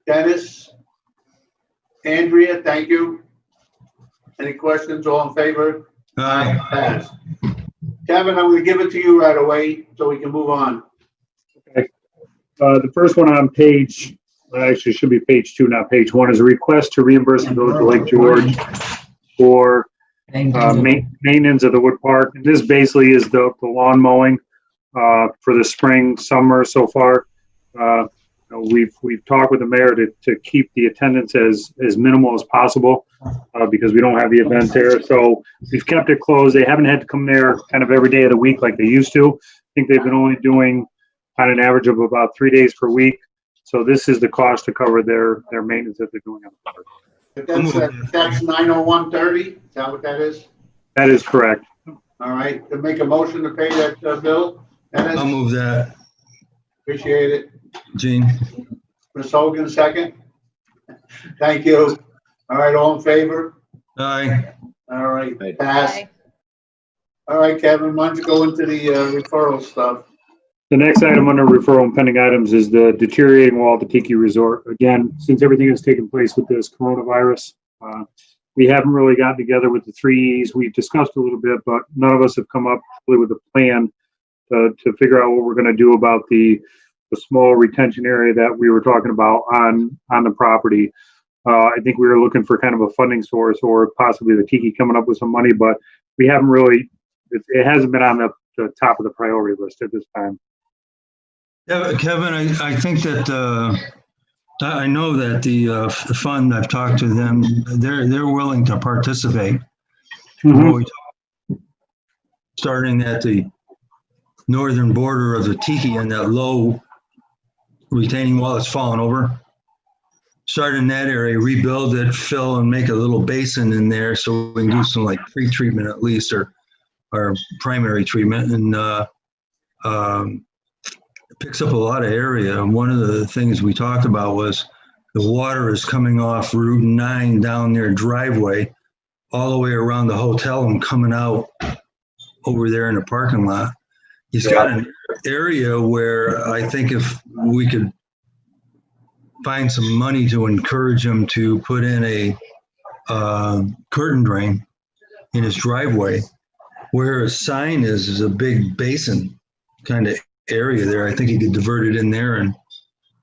Dennis? Andrea, thank you. Any questions? All in favor? Aye. Pass. Kevin, I'm going to give it to you right away so we can move on. The first one on page, actually should be page 2, not page 1, is a request to reimburse the village of Lake George for maintenance of the wood park. And this basically is the lawn mowing for the spring, summer so far. We've talked with the mayor to keep the attendance as minimal as possible because we don't have the event there. So we've kept it closed. They haven't had to come there kind of every day of the week like they used to. I think they've been only doing on an average of about 3 days per week. So this is the cost to cover their maintenance that they're doing on the park. But that's 90130. Is that what that is? That is correct. All right. To make a motion to pay that bill. Dennis, I'll move that. appreciate it. Gene? Ms. Hogan, second. Thank you. All right. All in favor? Aye. All right. Pass. All right, Kevin, why don't you go into the referral stuff? The next item under referral and pending items is the deteriorating wall at the Tiki Resort. Again, since everything has taken place with this coronavirus, we haven't really gotten together with the 3 E's. We've discussed a little bit, but none of us have come up really with a plan to figure out what we're going to do about the small retention area that we were talking about on the property. I think we were looking for kind of a funding source or possibly the Tiki coming up with some money, but we haven't really, it hasn't been on the top of the priority list at this time. Yeah, Kevin, I think that I know that the fund, I've talked to them, they're willing to participate. Starting at the northern border of the Tiki and that low retaining wall that's fallen over. Start in that area, rebuild it, fill and make a little basin in there so we can do some like pre-treatment at least or primary treatment, and it picks up a lot of area. And one of the things we talked about was the water is coming off Route 9 down their driveway all the way around the hotel and coming out over there in the parking lot. He's got an area where I think if we could find some money to encourage him to put in a curtain drain in his driveway, where his sign is a big basin kind of area there. I think he could divert it in there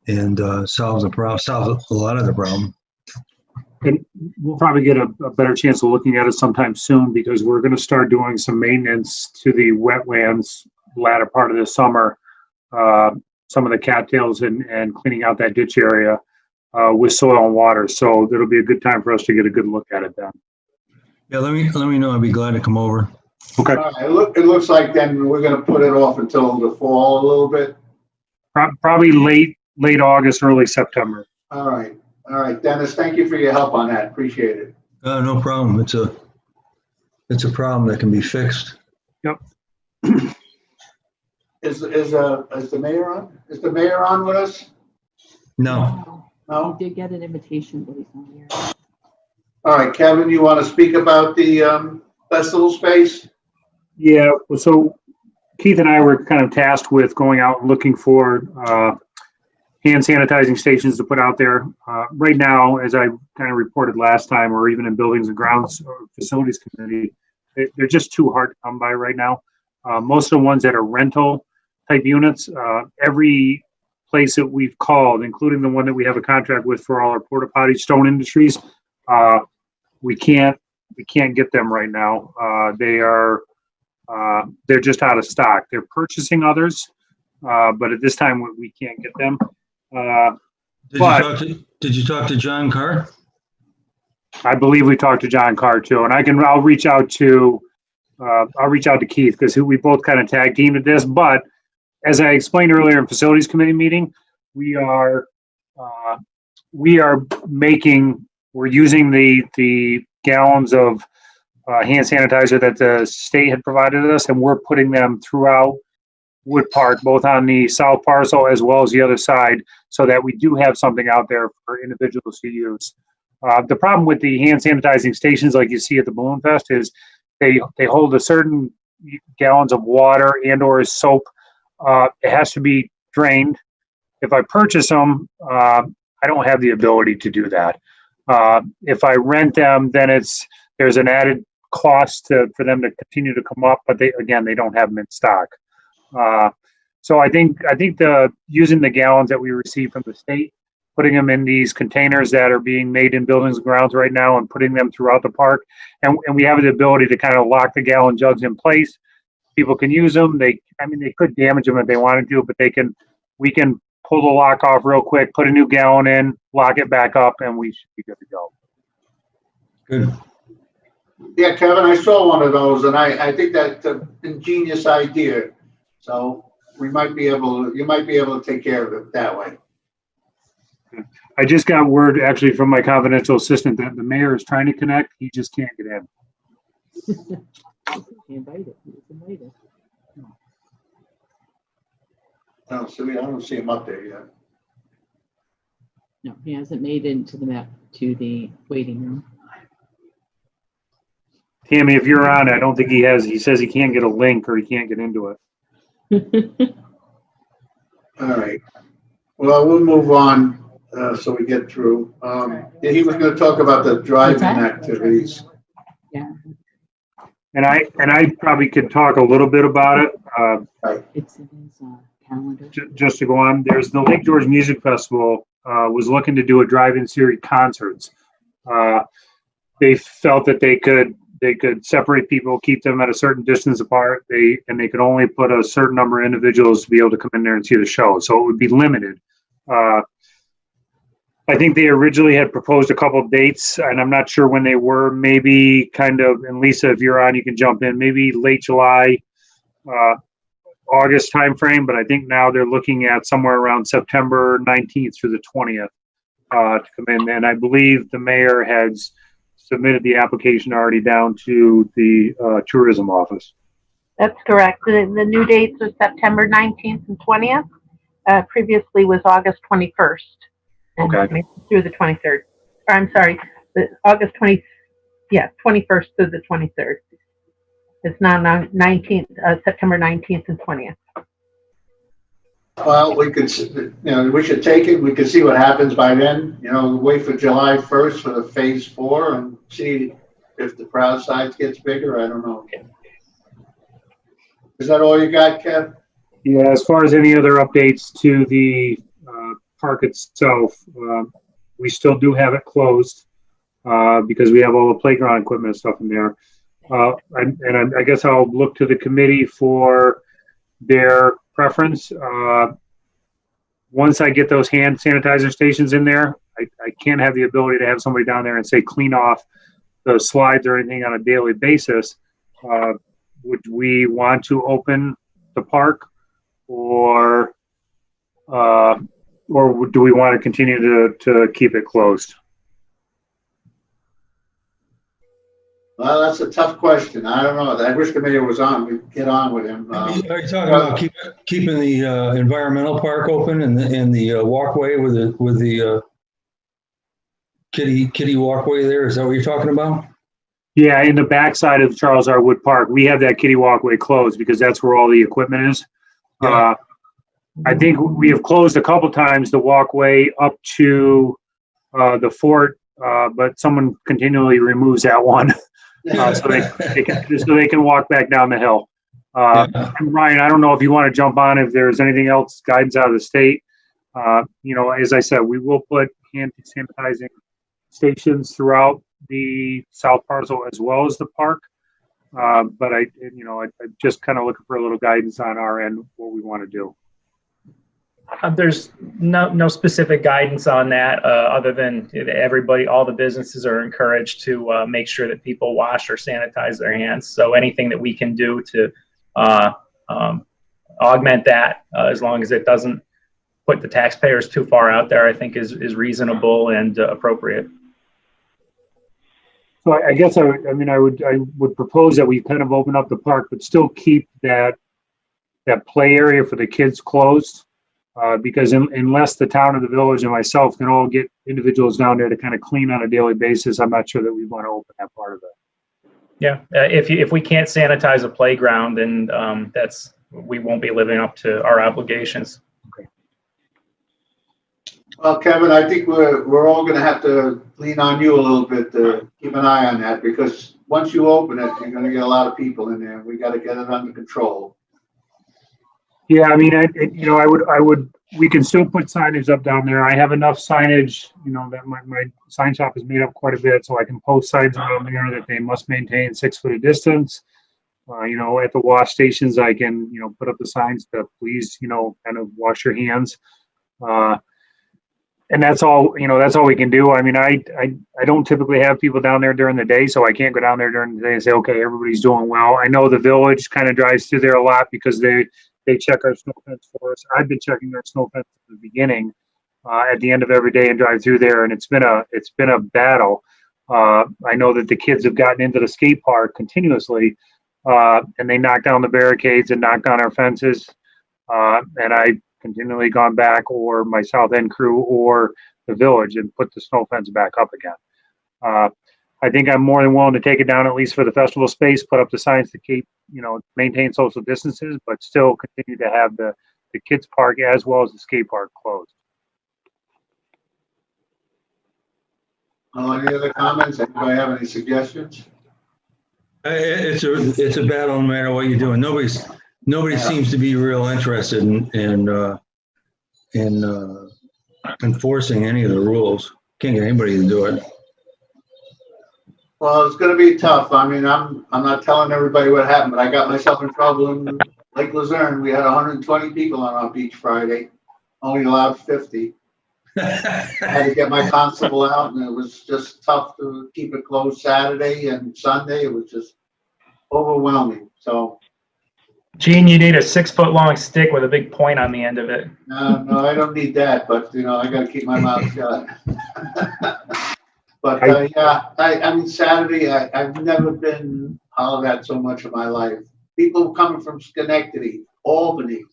and solve a lot of the problem. And we'll probably get a better chance of looking at it sometime soon because we're going to start doing some maintenance to the wetlands latter part of the summer. Some of the cattails and cleaning out that ditch area with soil and water. So it'll be a good time for us to get a good look at it then. Yeah, let me know. I'd be glad to come over. Okay. It looks like then we're going to put it off until the fall a little bit. Probably late August, early September. All right. Dennis, thank you for your help on that. Appreciate it. No problem. It's a problem that can be fixed. Yep. Is the mayor on? Is the mayor on with us? No. No? He did get an invitation, but he's not here. All right, Kevin, you want to speak about the festival space? Yeah. So Keith and I were kind of tasked with going out and looking for hand sanitizing stations to put out there. Right now, as I kind of reported last time, or even in Buildings and Grounds or Facilities Committee, they're just too hard to come by right now. Most of the ones that are rental type units, every place that we've called, including the one that we have a contract with for all our porta potty, Stone Industries, we can't get them right now. They're just out of stock. They're purchasing others, but at this time we can't get them. Did you talk to John Carr? I believe we talked to John Carr too, and I'll reach out to Keith because we both kind of tag teamed at this. But as I explained earlier in Facilities Committee meeting, we're using the gallons of hand sanitizer that the state had provided us, and we're putting them throughout Wood Park, both on the south parcel as well as the other side, so that we do have something out there for individuals to use. The problem with the hand sanitizing stations like you see at the Balloon Fest is they hold a certain gallons of water and or soap. It has to be drained. If I purchase them, I don't have the ability to do that. If I rent them, then there's an added cost for them to continue to come up, but they don't have them in stock. So I think using the gallons that we receive from the state, putting them in these containers that are being made in buildings and grounds right now and putting them throughout the park. And we have the ability to kind of lock the gallon jugs in place. People can use them. They could damage them if they wanted to, but we can pull the lock off real quick, put a new gallon in, lock it back up, and we should be good to go. Good. Yeah, Kevin, I saw one of those, and I think that's an ingenious idea. So you might be able to take care of it that way. I just got word actually from my confidential assistant that the mayor is trying to connect. He just can't get in. He invited. He was invited. I don't see him up there yet. No, he hasn't made it to the waiting room. Tammy, if you're on, I don't think he has. He says he can't get a link or he can't get into it. All right. Well, we'll move on so we get through. He was going to talk about the driving activities. Yeah, And I probably could talk a little bit about it. it's in his calendar. Just to go on, there's the Lake George Music Festival was looking to do a drive-in series concerts. They felt that they could separate people, keep them at a certain distance apart. They could only put a certain number of individuals to be able to come in there and see the show. So it would be limited. I think they originally had proposed a couple of dates, and I'm not sure when they were. Maybe kind of, and Lisa, if you're on, you can jump in. Maybe late July, August timeframe. But I think now they're looking at somewhere around September 19th through the 20th to come in. And I believe the mayor has submitted the application already down to the tourism office. That's correct. The new dates are September 19th and 20th. Previously was August 21st. And Okay. through the 23rd. Or I'm sorry, August 21st through the 23rd. It's now 19th, September 19th and 20th. Well, we should take it. We could see what happens by then. Wait for July 1st for the phase 4 and see if the crowd size gets bigger. I don't know. Is that all you got, Kev? Yeah, as far as any other updates to the park itself, we still do have it closed because we have all the playground equipment and stuff in there. I guess I'll look to the committee for their preference. Once I get those hand sanitizer stations in there, I can't have the ability to have somebody down there and say clean off the slides or anything on a daily basis. Would we want to open the park, or do we want to continue to keep it closed? Well, that's a tough question. I don't know. I wish the mayor was on. We'd get on with him. Are you talking about keeping the environmental park open and the walkway with the kiddie walkway there? Is that what you're talking about? Yeah, in the backside of Charles R. Wood Park, we have that kiddie walkway closed because that's where all the equipment is. Yeah. I think we have closed a couple times the walkway up to the fort, but someone continually removes that one. So they can walk back down the hill. And Ryan, I don't know if you want to jump on if there's anything else, guidance out of the state. As I said, we will put hand sanitizing stations throughout the south parcel as well as the park. But I'm just kind of looking for a little guidance on our end, what we want to do. There's no specific guidance on that other than all the businesses are encouraged to make sure that people wash or sanitize their hands. So anything that we can do to augment that, as long as it doesn't put the taxpayers too far out there, I think is reasonable and appropriate. So I guess I would propose that we kind of open up the park, but still keep that play area for the kids closed. Because unless the town or the village and myself can all get individuals down there to kind of clean on a daily basis, I'm not sure that we want to open that part of it. Yeah, if we can't sanitize a playground, then we won't be living up to our obligations. Well, Kevin, I think we're all gonna have to lean on you a little bit to keep an eye on that, because once you open it, you're gonna get a lot of people in there. We gotta get it under control. Yeah, I mean, we can still put signage up down there. I have enough signage, that my sign shop is made up quite a bit, so I can post signs around there that they must maintain 6 foot of distance. At the wash stations, I can, put up the signs to please, kind of wash your hands. And that's all we can do. I mean, I don't typically have people down there during the day, so I can't go down there during the day and say, okay, everybody's doing well. I know the village kind of drives through there a lot because they check our snow fence for us. I've been checking our snow fence at the beginning, at the end of every day, and drive through there, and it's been a battle. I know that the kids have gotten into the skate park continuously, and they knock down the barricades and knock down our fences, and I continually gone back, or my South End crew or the village, and put the snow fence back up again. I think I'm more than willing to take it down, at least for the festival space, put up the signs to keep, maintain social distances, but still continue to have the kids park as well as the skate park closed. Any other comments? Anybody have any suggestions? It's a battle no matter what you're doing. Nobody seems to be real interested in enforcing any of the rules. Can't get anybody to do it. Well, it's gonna be tough. I mean, I'm not telling everybody what happened, but I got myself in trouble in Lake Luzerne. We had 120 people on our beach Friday, only allowed 50. I had to get my constable out, and it was just tough to keep it closed Saturday and Sunday. It was just overwhelming. So, Gene, you need a 6 foot long stick with a big point on the end of it. no, I don't need that, but I got to keep my mouth shut. But yeah, I mean, Saturday, I've never been hollered at so much in my life. People coming from Schenectady, Albany,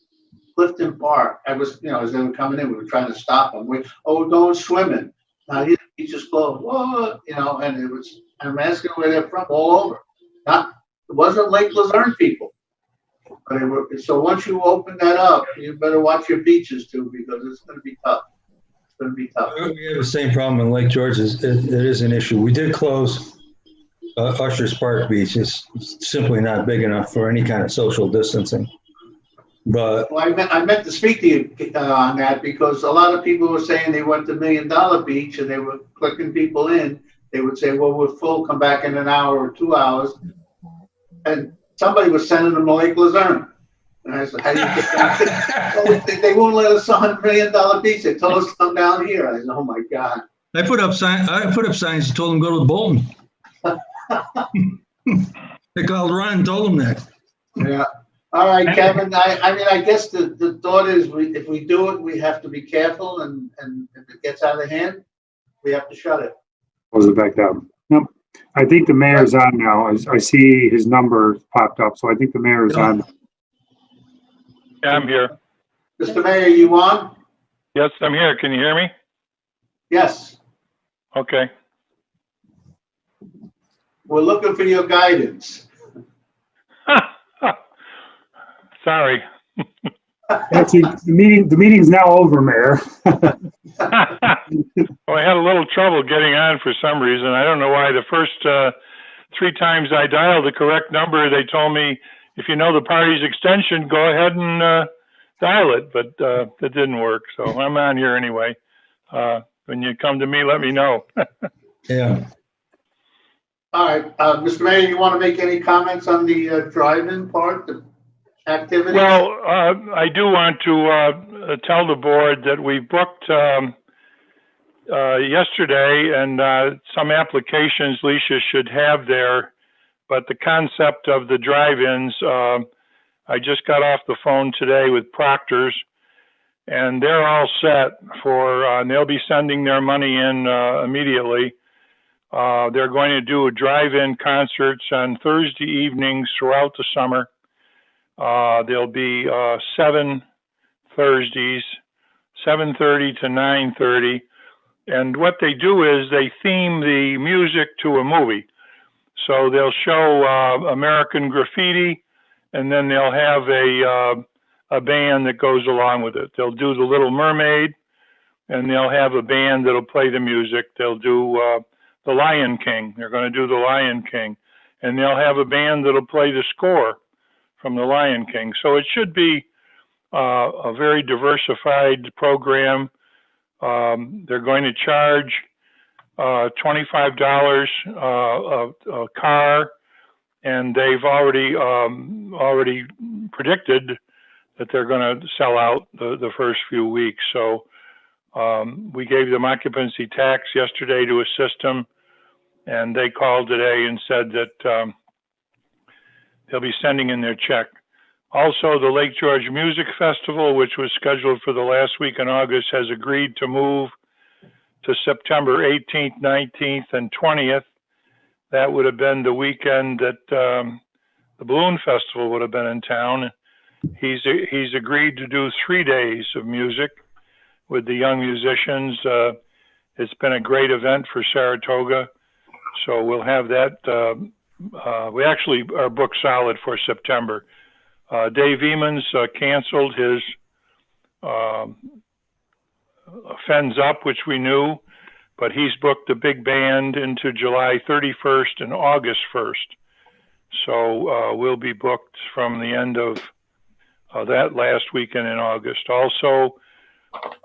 Clifton Park. I was, as they were coming in, we were trying to stop them. Going swimming. Now he just closed. What? And I'm asking where they're from, all over. It wasn't Lake Luzerne people. But so once you open that up, you better watch your beaches too, because it's going to be tough. It's going to be tough. We have the same problem in Lake George. It is an issue. We did close Usher's Park Beach. It's simply not big enough for any kind of social distancing. But well, I meant to speak to you on that, because a lot of people were saying they went to $1 Million Beach and they were clicking people in. They would say, well, we're full, come back in an hour or 2 hours. And somebody was sending them to Lake Luzerne. And I said, how do you get down? They won't let us on $1 Million Beach. They told us to come down here. I said, oh my God. I put up signs and told them go to Bolton. They called Ron and told them that. Yeah. All right, Kevin. I mean, I guess the thought is, if we do it, we have to be careful, and if it gets out of hand, we have to shut it. Close it back down. Yep. I think the mayor's on now. I see his number popped up, so I think the mayor is on. Yeah, I'm here. Mr. Mayor, you on? Yes, I'm here. Can you hear me? Yes. Okay. We're looking for your guidance. Sorry. Actually, the meeting's now over, Mayor. Well, I had a little trouble getting on for some reason. I don't know why. The first 3 times I dialed the correct number, they told me, if you know the party's extension, go ahead and dial it. But that didn't work. So I'm on here anyway. When you come to me, let me know. Yeah. All right. Mr. Mayor, you want to make any comments on the drive-in part, the activity? Well, I do want to tell the board that we booked yesterday, and some applications Leisha should have there, but the concept of the drive-ins, I just got off the phone today with Proctor's, and they're all set for, and they'll be sending their money in immediately. They're going to do a drive-in concerts on Thursday evenings throughout the summer. There'll be 7 Thursdays, 7:30 to 9:30. And what they do is they theme the music to a movie. So they'll show American Graffiti, and then they'll have a band that goes along with it. They'll do The Little Mermaid. and they'll have a band that'll play the music. They'll do the Lion King. They're going to do the Lion King, and they'll have a band that'll play the score from the Lion King. So it should be a very diversified program. They're going to charge $25 a car, and they've already predicted that they're going to sell out the first few weeks. So we gave them occupancy tax yesterday to assist them, and they called today and said that they'll be sending in their check. Also, the Lake George Music Festival, which was scheduled for the last week in August, has agreed to move to September 18th, 19th, and 20th. That would have been the weekend that the Balloon Festival would have been in town. He's agreed to do 3 days of music with the young musicians. It's been a great event for Saratoga, so we'll have that. We actually are booked solid for September. Dave Emons canceled his Fens Up, which we knew, but he's booked the big band into July 31st and August 1st. So we'll be booked from the end of that last weekend in August. Also,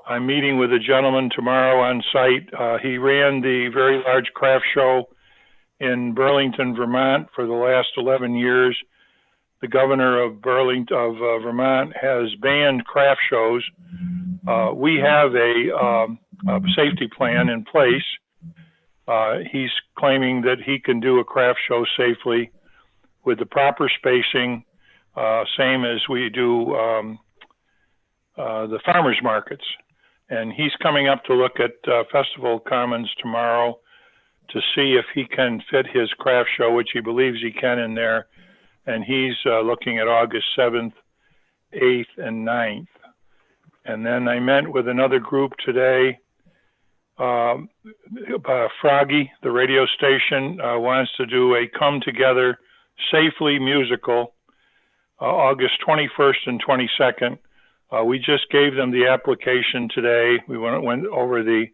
I'm meeting with a gentleman tomorrow on site. He ran the very large craft show in Burlington, Vermont for the last 11 years. The governor of Vermont has banned craft shows. We have a safety plan in place. He's claiming that he can do a craft show safely with the proper spacing, same as we do the farmers markets. And he's coming up to look at Festival Commons tomorrow to see if he can fit his craft show, which he believes he can in there. And he's looking at August 7th, 8th, and 9th. And then I met with another group today. Froggy, the radio station, wants to do a Come Together Safely musical, August 21st and 22nd. We just gave them the application today. We went over the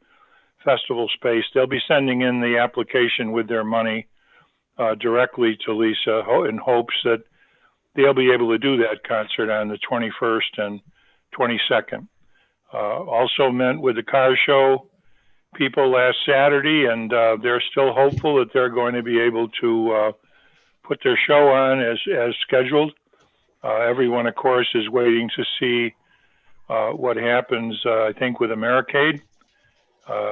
festival space. They'll be sending in the application with their money directly to Lisa in hopes that they'll be able to do that concert on the 21st and 22nd. Also met with the car show people last Saturday, and they're still hopeful that they're going to be able to put their show on as scheduled. Everyone, of course, is waiting to see what happens, I think, with Americade,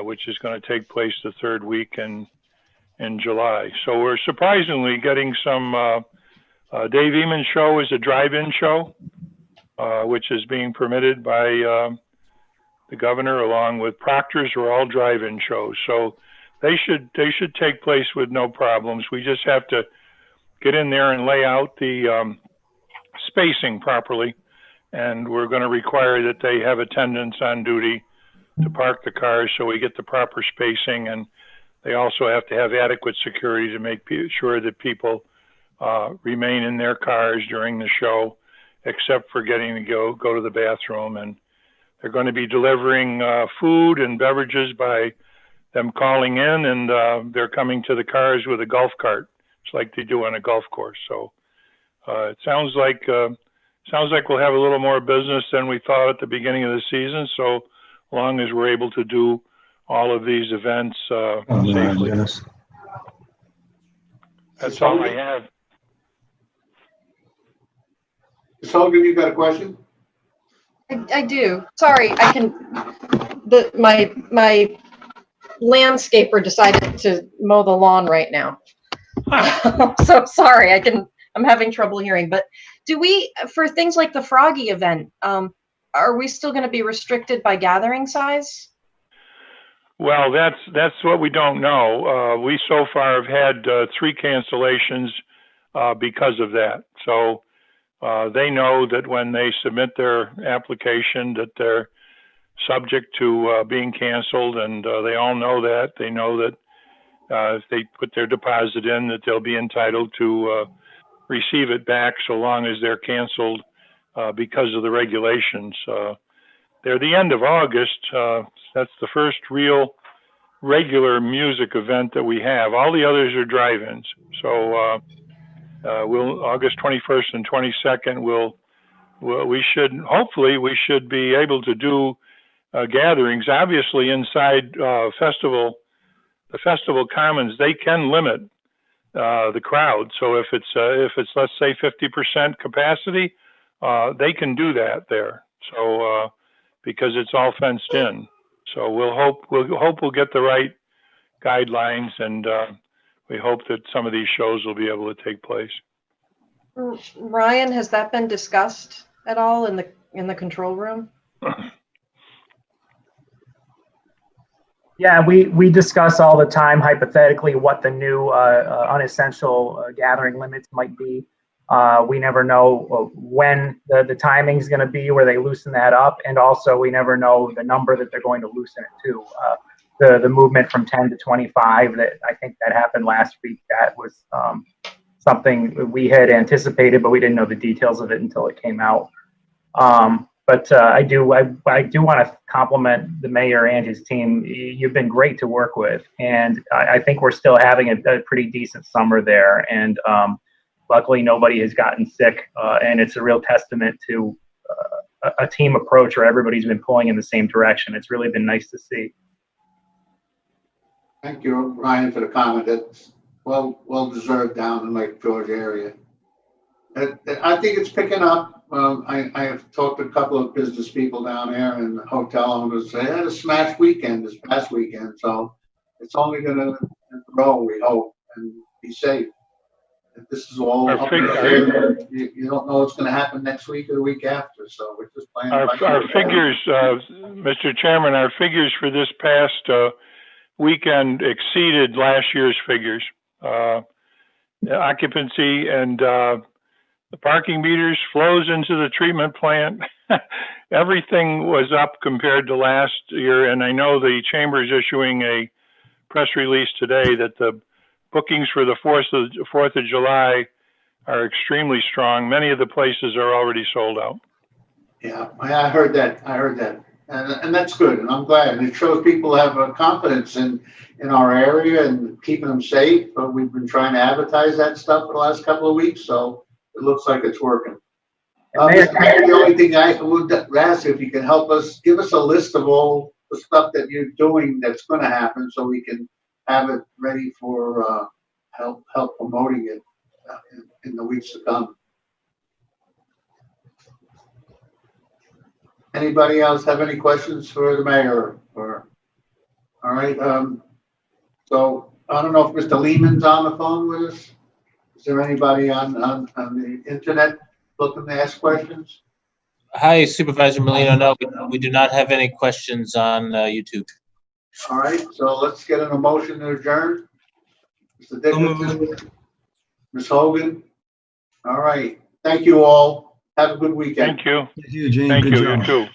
which is going to take place the third week in July. So we're surprisingly getting some. Dave Eman's show is a drive-in show, which is being permitted by the governor, along with Proctor's, are all drive-in shows. So they should take place with no problems. We just have to get in there and lay out the spacing properly, and we're going to require that they have attendants on duty to park the cars so we get the proper spacing, and they also have to have adequate security to make sure that people remain in their cars during the show, except for getting to go to the bathroom. And they're going to be delivering food and beverages by them calling in, and they're coming to the cars with a golf cart. It's like they do on a golf course. So it sounds like we'll have a little more business than we thought at the beginning of the season. So long as we're able to do all of these events safely. That's all I have. Ms. Hogan, you got a question? I do. Sorry, my landscaper decided to mow the lawn right now. So sorry, I'm having trouble hearing. But do we, for things like the Froggy event, are we still going to be restricted by gathering size? Well, that's what we don't know. We so far have had 3 cancellations because of that. So they know that when they submit their application that they're subject to being canceled, and they all know that. They know that if they put their deposit in, that they'll be entitled to receive it back so long as they're canceled because of the regulations. they're the end of August. That's the first real regular music event that we have. All the others are drive-ins. So we'll August 21st and 22nd. We should be able to do gatherings. Obviously, inside the festival commons, they can limit the crowd. So if it's let's say 50% capacity, they can do that there. So because it's all fenced in. So we'll hope we'll get the right guidelines, and we hope that some of these shows will be able to take place. Ryan, has that been discussed at all in the control room? Yeah, we discuss all the time hypothetically what the new unessential gathering limits might be. We never know when the timing is going to be where they loosen that up, and also we never know the number that they're going to loosen it to. The movement from 10 to 25, that I think that happened last week, that was something we had anticipated, but we didn't know the details of it until it came out. But I do want to compliment the mayor and his team. You've been great to work with, and I think we're still having a pretty decent summer there. And luckily, nobody has gotten sick, and it's a real testament to a team approach where everybody's been pulling in the same direction. It's really been nice to see. Thank you, Ryan, for the comment. That's well deserved down in Lake George area. I think it's picking up. I have talked to a couple of business people down there and hotel owners. They had a smash weekend this past weekend, so it's only going to grow, we hope, and be safe. If this is all up in the air, you don't know what's going to happen next week or the week after, so we're just playing. Our figures, Mr. Chairman, our figures for this past weekend exceeded last year's figures. Occupancy and the parking meters, flows into the treatment plant, everything was up compared to last year. And I know the chamber is issuing a press release today that the bookings for the 4th of July are extremely strong. Many of the places are already sold out. Yeah, I heard that. And that's good. And I'm glad. And it shows people have confidence in our area and keeping them safe. But we've been trying to advertise that stuff for the last couple of weeks. So it looks like it's working. The only thing I would ask if you can help us, give us a list of all the stuff that you're doing that's going to happen, so we can have it ready for help promoting it in the weeks to come. Anybody else have any questions for the mayor? All right. So I don't know if Mr. Lehman's on the phone with us. Is there anybody on the internet looking to ask questions? Hi, Supervisor Molino. No, we do not have any questions on YouTube. All right, so let's get an motion to adjourn. Mr. Dickinson, Ms. Hogan. All right, thank you all. Have a good weekend. Thank you. Thank you, Gene. Thank Good you. job. You too.